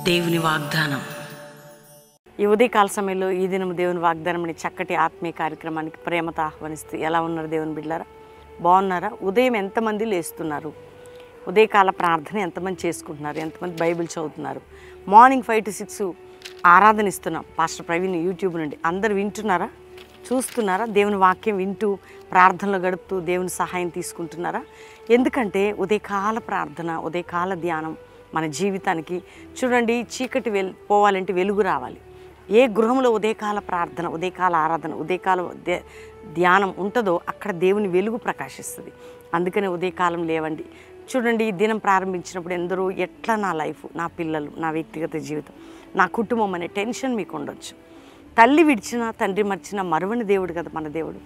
దేవుని వాగ్దానం. ఈ ఉదయకాల సమయంలో ఈ దినం దేవుని వాగ్దానం అనే చక్కటి ఆత్మీయ కార్యక్రమానికి ప్రేమతో ఆహ్వానిస్తూ ఎలా ఉన్నారు దేవుని బిడ్డలారా? బాగున్నారా? ఉదయం ఎంతమంది లేస్తున్నారు? ఉదయకాల ప్రార్థన ఎంతమంది చేసుకుంటున్నారు? ఎంతమంది బైబిల్ చదువుతున్నారు? మార్నింగ్ 5 to 6 ఆరాధన ఇస్తున్నాం పాస్టర్ ప్రవీణ్ యూట్యూబ్ నుండి. అందరు వింటున్నారా? చూస్తున్నారా? దేవుని వాక్యం వింటూ ప్రార్థనలో గడుపుతూ దేవుని సహాయం తీసుకుంటున్నారా? ఎందుకంటే ఉదయకాల ప్రార్థన, ఉదయకాల ధ్యానం మన జీవితానికి చూడండి. చీకటి పోవాలంటే వెలుగు రావాలి. ఏ గృహంలో ఉదయకాల ప్రార్థన, ఉదయకాల ఆరాధన, ఉదయకాల ధ్యానం ఉంటుందో అక్కడ దేవుని వెలుగు ప్రకాశిస్తుంది. అందుకనే ఉదయకాలం లేవండి. చూడండి, ఈ దినం ప్రారంభించినప్పుడు ఎందరో ఎట్లా నా లైఫ్, నా పిల్లలు, నా వ్యక్తిగత జీవితం, నా కుటుంబం అనే టెన్షన్ మీకు ఉండొచ్చు. తల్లి విడిచినా తండ్రి మర్చినా మరువని దేవుడు కదా మన దేవుడు.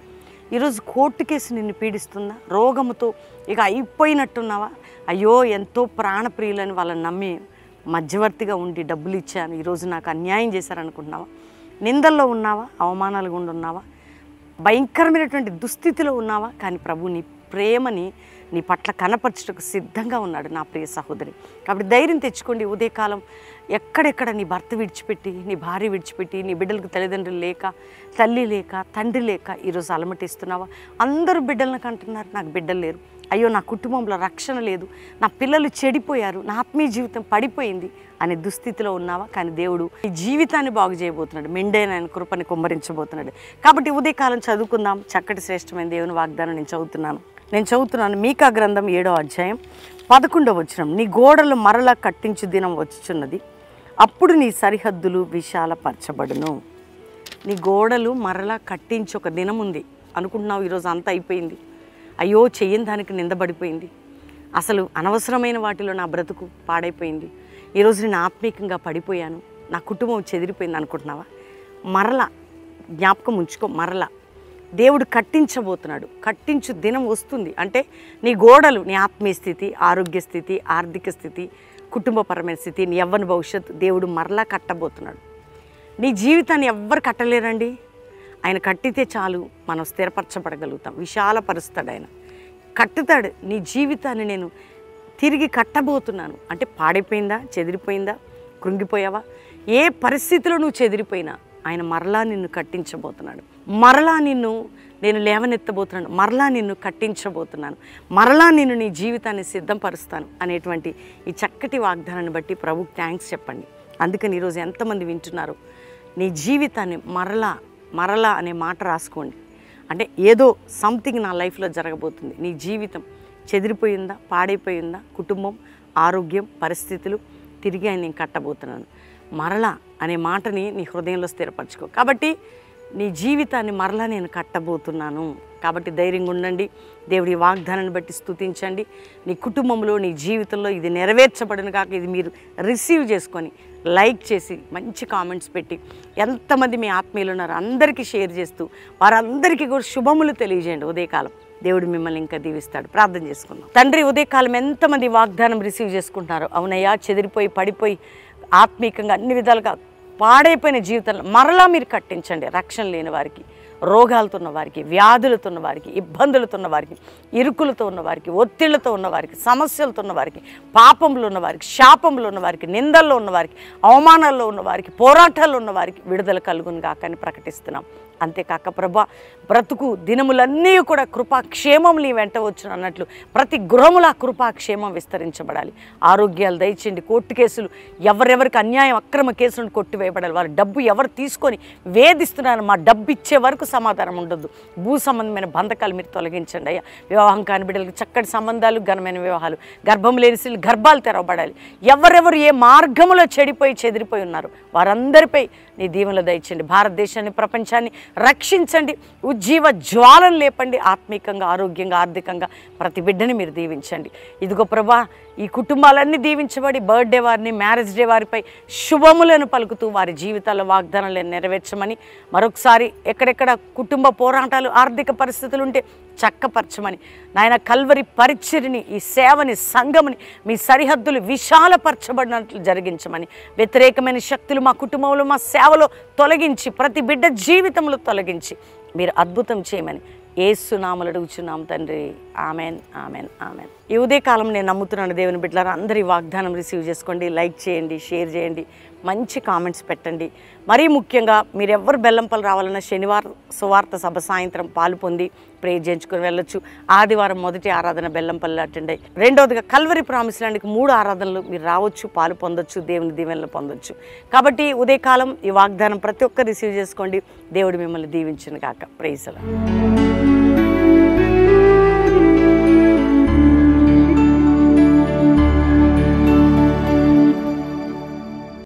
ఈరోజు కోర్టు కేసు నిన్ను పీడిస్తుందా? రోగముతో ఇక అయిపోయినట్టున్నావా? అయ్యో ఎంతో ప్రాణప్రియులని వాళ్ళని నమ్మి మధ్యవర్తిగా ఉండి డబ్బులు ఇచ్చాను, ఈరోజు నాకు అన్యాయం చేశారనుకుంటున్నావా? నిందల్లో ఉన్నావా? అవమానాలు గుండా ఉన్నావా? భయంకరమైనటువంటి దుస్థితిలో ఉన్నావా? కానీ ప్రభు నీ ప్రేమని నీ పట్ల కనపరచుటకు సిద్ధంగా ఉన్నాడు నా ప్రియ సహోదరి. కాబట్టి ధైర్యం తెచ్చుకోండి. ఉదయకాలం ఎక్కడెక్కడ నీ భర్త విడిచిపెట్టి, నీ భార్య విడిచిపెట్టి, నీ బిడ్డలకు తల్లిదండ్రులు లేక, తల్లి లేక, తండ్రి లేక ఈరోజు అలమటిస్తున్నావా? అందరూ బిడ్డలను కంటున్నారు, నాకు బిడ్డలు లేరు, అయ్యో నా కుటుంబంలో రక్షణ లేదు, నా పిల్లలు చెడిపోయారు, నా ఆత్మీయ జీవితం పడిపోయింది అనే దుస్థితిలో ఉన్నావా? కానీ దేవుడు ఈ జీవితాన్ని బాగు చేయబోతున్నాడు, మెండైన ఆయన కృపని కుమ్మరించబోతున్నాడు. కాబట్టి ఉదయకాలం చదువుకుందాం. చక్కటి శ్రేష్టమైన దేవుని వాగ్దానం నేను చదువుతున్నాను. మీకా గ్రంథం 7వ అధ్యాయం 11వ వచనం. నీ గోడలు మరలా కట్టించు దినం వచ్చుచున్నది, అప్పుడు నీ సరిహద్దులు విశాలపరచబడును. నీ గోడలు మరలా కట్టించి ఒక దినం ఉంది అనుకుంటున్నావు. ఈరోజు అంతా అయిపోయింది, అయ్యో చెయ్యని దానికి నిందబడిపోయింది, అసలు అనవసరమైన వాటిలో నా బ్రతుకు పాడైపోయింది, ఈరోజు నేను ఆత్మీకంగా పడిపోయాను, నా కుటుంబం చెదిరిపోయింది అనుకుంటున్నావా? మరలా జ్ఞాపకం ఉంచుకో. మరలా దేవుడు కట్టించబోతున్నాడు. కట్టించు దినం వస్తుంది అంటే నీ గోడలు, నీ ఆత్మీయ స్థితి, ఆరోగ్య స్థితి, ఆర్థిక స్థితి, కుటుంబపరమైన స్థితి, నీ యవ్వన భవిష్యత్తు దేవుడు మరలా కట్టబోతున్నాడు. నీ జీవితాన్ని ఎవ్వరు కట్టలేరండి. ఆయన కట్టితే చాలు మనం స్థిరపరచబడగలుగుతాం. విశాలపరుస్తాడు ఆయన, కట్టుతాడు. నీ జీవితాన్ని నేను తిరిగి కట్టబోతున్నాను అంటే పాడైపోయిందా, చెదిరిపోయిందా, కృంగిపోయావా? ఏ పరిస్థితిలో నువ్వు చెదిరిపోయినా ఆయన మరలా నిన్ను కట్టించబోతున్నాడు. మరలా నేను లేవనెత్తబోతున్నాను, మరలా నిన్ను కట్టించబోతున్నాను, మరలా నిన్ను నీ జీవితాన్ని సిద్ధపరుస్తాను అనేటువంటి ఈ చక్కటి వాగ్దానాన్ని బట్టి ప్రభుకి థ్యాంక్స్ చెప్పండి. అందుకని ఈరోజు ఎంతమంది వింటున్నారు? నీ జీవితాన్ని మరలా అనే మాట రాసుకోండి. అంటే ఏదో సంథింగ్ నా లైఫ్లో జరగబోతుంది. నీ జీవితం చెదిరిపోయిందా, పాడైపోయిందా, కుటుంబం, ఆరోగ్యం, పరిస్థితులు, తిరిగి ఆయన నేను కట్టబోతున్నాను. మరలా అనే మాటని నీ హృదయంలో స్థిరపరచుకో. కాబట్టి నీ జీవితాన్ని మరలా నేను కట్టబోతున్నాను. కాబట్టి ధైర్యంగా ఉండండి. దేవుడి వాగ్దానాన్ని బట్టి స్తుతించండి. నీ కుటుంబంలో, నీ జీవితంలో ఇది నెరవేర్చబడిన కాక ఇది మీరు రిసీవ్ చేసుకొని లైక్ చేసి మంచి కామెంట్స్ పెట్టి ఎంతమంది మీ ఆత్మీయులు ఉన్నారో అందరికీ షేర్ చేస్తూ వారందరికీ కూడా శుభములు తెలియజేయండి. ఉదయకాలం దేవుడు మిమ్మల్ని ఇంకా దీవిస్తాడు. ప్రార్థన చేసుకుందాం. తండ్రి, ఉదయకాలం ఎంతమంది వాగ్దానం రిసీవ్ చేసుకుంటున్నారో, అవునయ్యా చెదిరిపోయి పడిపోయి ఆత్మీయంగా అన్ని విధాలుగా పాడైపోయిన జీవితంలో మరలా మీరు కట్టించండి. రక్షణ లేని వారికి, రోగాలతో ఉన్న వారికి, వ్యాధులతో ఉన్న వారికి, ఇబ్బందులతో ఉన్న వారికి, ఇరుకులతో ఉన్న వారికి, ఒత్తిళ్లతో ఉన్న వారికి, సమస్యలతో ఉన్న వారికి, పాపంలో ఉన్న వారికి, శాపంలో ఉన్న వారికి, నిందల్లో ఉన్న వారికి, అవమానాల్లో ఉన్న వారికి, పోరాటాల్లో ఉన్న వారికి విడుదల కలుగును గాక అని ప్రకటిస్తున్నాం. అంతేకాక ప్రభా, బ్రతుకు దినములన్నీ కూడా కృపాక్షేమం నీ వెంట వచ్చును అన్నట్లు ప్రతి గృహముల కృపాక్షేమం విస్తరించబడాలి. ఆరోగ్యాలు దయచేయండి. కోర్టు కేసులు ఎవరెవరికి అన్యాయం, అక్రమ కేసులను కొట్టివేయబడాలి. వారి డబ్బు ఎవరు తీసుకొని వేధిస్తున్నారు, మా డబ్బు ఇచ్చే వరకు సమాధానం ఉండదు. భూ సంబంధమైన బంధకాలు మీరు తొలగించండి అయ్యా. వివాహం కాని బిడ్డలకు చక్కటి సంబంధాలు, ఘనమైన వివాహాలు, గర్భం లేని స్త్రీలు గర్భాలు తెరవబడాలి. ఎవరెవరు ఏ మార్గంలో చెదిరిపోయి ఉన్నారు వారందరిపై నీ దీవెనలు దయచేయండి. భారతదేశాన్ని, ప్రపంచాన్ని రక్షించండి. ఉజ్జీవ జ్వాలను లేపండి. ఆత్మీకంగా, ఆరోగ్యంగా, ఆర్థికంగా ప్రతి బిడ్డని మీరు దీవించండి. ఇదిగో ప్రభా, ఈ కుటుంబాలన్నీ దీవించబడి బర్త్డే వారిని, మ్యారేజ్ డే వారిపై శుభములను పలుకుతూ వారి జీవితాల వాగ్దానాలను నెరవేర్చమని మరొకసారి ఎక్కడెక్కడ కుటుంబ పోరాటాలు, ఆర్థిక పరిస్థితులు ఉంటే చక్కపరచమని నాయన, కల్వరి పరిచర్ని, ఈ సేవని, సంఘముని మీ సరిహద్దులు విశాలపరచబడినట్లు జరిగించమని, వ్యతిరేకమైన శక్తులు మా కుటుంబంలో, మా సేవలో తొలగించి, ప్రతి బిడ్డ జీవితంలో తొలగించి మీరు అద్భుతం చేయమని యేసు నామములో అడుగుచున్నాం తండ్రి. Amen, amen, amen. ఈ ఉదయకాలం నేను నమ్ముతున్నాను దేవుని బిడ్డలారా, అందరి వాగ్దానం రిసీవ్ చేసుకోండి, లైక్ చేయండి, షేర్ చేయండి, మంచి కామెంట్స్ పెట్టండి. మరీ ముఖ్యంగా మీరు ఎవరు బెల్లంపల్లి రావాలన్నా శనివారం సువార్త సభ సాయంత్రం పాలు పొంది ప్రేయర్ చేయించుకొని వెళ్ళొచ్చు. ఆదివారం మొదటి ఆరాధన బెల్లంపల్లి అటెండ్ అయ్యి, రెండవదిగా కల్వరి ప్రామిస్ ల్యాండ్కి 3 ఆరాధనలు మీరు రావచ్చు, పాలు పొందొచ్చు, దేవుని దీవెనలు పొందొచ్చు. కాబట్టి ఉదయకాలం ఈ వాగ్దానం ప్రతి ఒక్కరు రిసీవ్ చేసుకోండి. దేవుడు మిమ్మల్ని దీవించును గాక. Praise the lord.